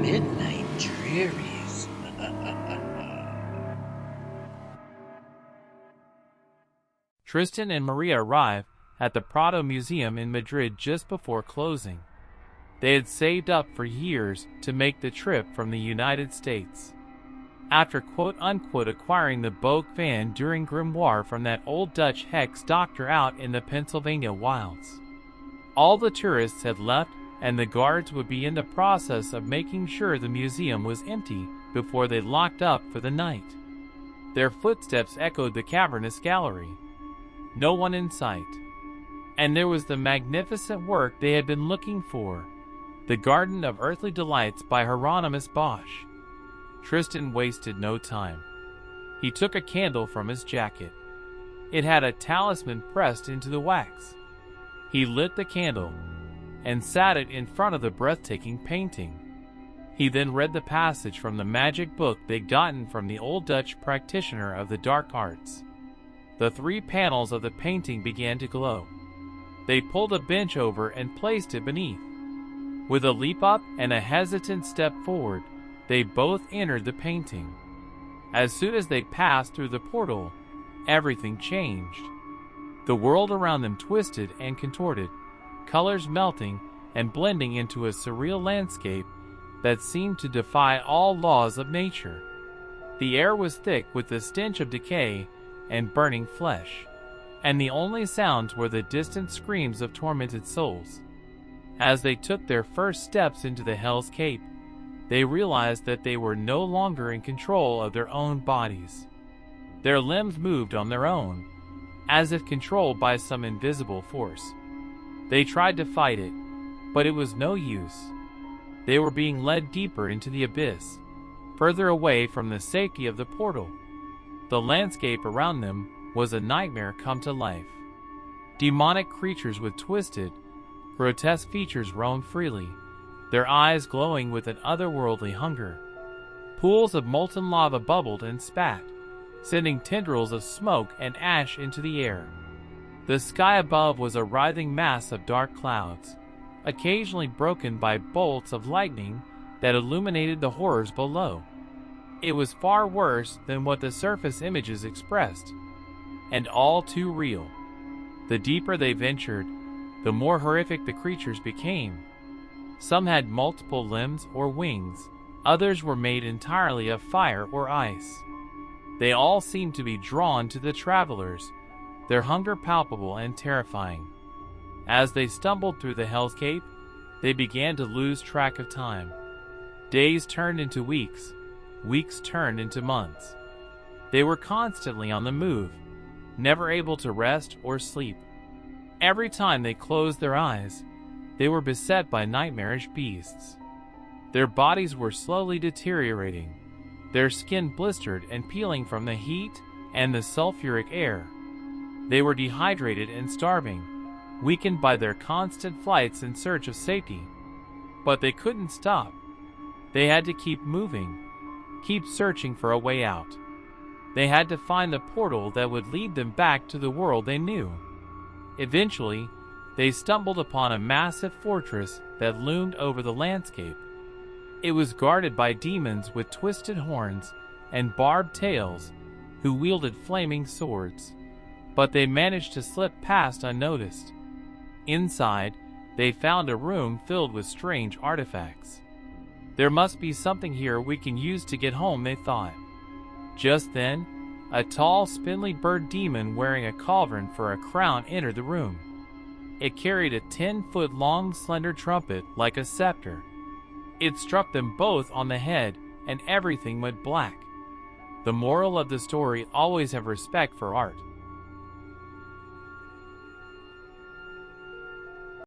Midnight Drearies. Tristan and Maria arrived at the Prado Museum in Madrid just before closing. They had saved up for years to make the trip from the United States. After quote-unquote acquiring the Bogue van during Grimoire from that old Dutch hex doctor out in the Pennsylvania wilds. All the tourists had left, and the guards would be in the process of making sure the museum was empty before they locked up for the night. Their footsteps echoed the cavernous gallery. No one in sight. And there was the magnificent work they had been looking for, the Garden of Earthly Delights by Hieronymus Bosch. Tristan wasted no time. He took a candle from his jacket. It had a talisman pressed into the wax. He lit the candle and sat it in front of the breathtaking painting. He then read the passage from the magic book they'd gotten from the old Dutch practitioner of the dark arts. The 3 panels of the painting began to glow. They pulled a bench over and placed it beneath. With a leap up and a hesitant step forward, they both entered the painting. As soon as they passed through the portal, everything changed. The world around them twisted and contorted, colors melting and blending into a surreal landscape that seemed to defy all laws of nature. The air was thick with the stench of decay and burning flesh, and the only sounds were the distant screams of tormented souls. As they took their first steps into the Hellscape, they realized that they were no longer in control of their own bodies. Their limbs moved on their own, as if controlled by some invisible force. They tried to fight it, but it was no use. They were being led deeper into the abyss, further away from the safety of the portal. The landscape around them was a nightmare come to life. Demonic creatures with twisted, grotesque features roamed freely, their eyes glowing with an otherworldly hunger. Pools of molten lava bubbled and spat, sending tendrils of smoke and ash into the air. The sky above was a writhing mass of dark clouds, occasionally broken by bolts of lightning that illuminated the horrors below. It was far worse than what the surface images expressed, and all too real. The deeper they ventured, the more horrific the creatures became. Some had multiple limbs or wings, others were made entirely of fire or ice. They all seemed to be drawn to the travelers, their hunger palpable and terrifying. As they stumbled through the Hellscape, they began to lose track of time. Days turned into weeks, weeks turned into months. They were constantly on the move, never able to rest or sleep. Every time they closed their eyes, they were beset by nightmarish beasts. Their bodies were slowly deteriorating, their skin blistered and peeling from the heat and the sulfuric air. They were dehydrated and starving, weakened by their constant flights in search of safety. But they couldn't stop. They had to keep moving, keep searching for a way out. They had to find the portal that would lead them back to the world they knew. Eventually, they stumbled upon a massive fortress that loomed over the landscape. It was guarded by demons with twisted horns and barbed tails who wielded flaming swords, but they managed to slip past unnoticed. Inside, they found a room filled with strange artifacts. There must be something here we can use to get home, they thought. Just then, a tall, spindly bird demon wearing a cauldron for a crown entered the room. It carried a 10-foot-long slender trumpet like a scepter. It struck them both on the head, and everything went black. The moral of the story: always have respect for art.